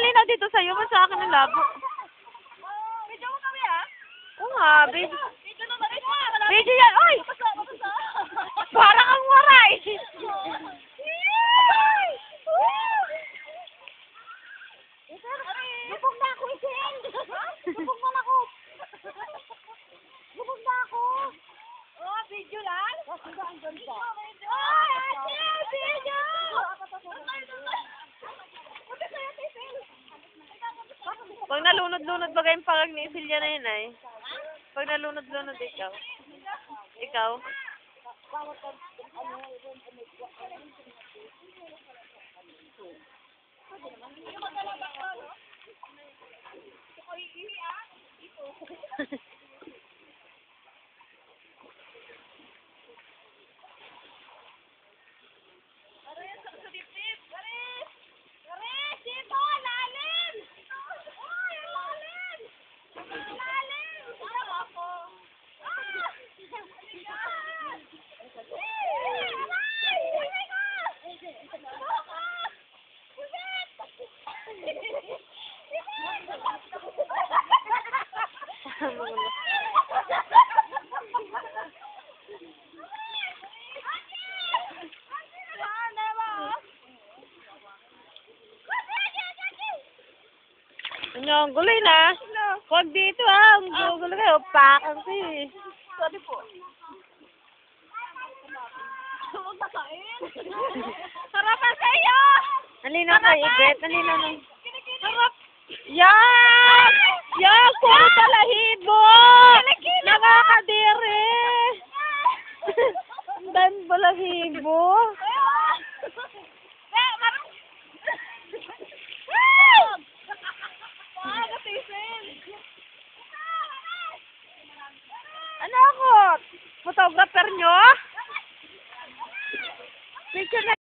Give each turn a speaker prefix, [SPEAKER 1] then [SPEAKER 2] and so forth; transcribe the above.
[SPEAKER 1] malinaw dito sa'yo. Mas sa akin ang labo.
[SPEAKER 2] Video mo kami ah?
[SPEAKER 1] Oo nga, babe.
[SPEAKER 2] Video na balik mo.
[SPEAKER 1] Video yan. Oy! Parang ang waray.
[SPEAKER 2] Lubog na ako, Isin! Lubog na ako! Lubog na ako! Oh, video lang? Sige, ang ganda. Ay, Isin! Video!
[SPEAKER 1] Pag nalunod-lunod ba kayong pagag ni Silya na yun ay? Pag nalunod-lunod ikaw. Ikaw? Ano, ang guloy na. Huwag dito ah. Ang gulo kayo. Pakang si.
[SPEAKER 2] Sorry po. Huwag na kain. Harapan sa'yo!
[SPEAKER 1] Halina ka, Ibet. Halina na. Harap. Yan! Yan! Puro talahibo! Nakakadiri! Dan balahibo. Ano ako? Photographer nyo? Picture na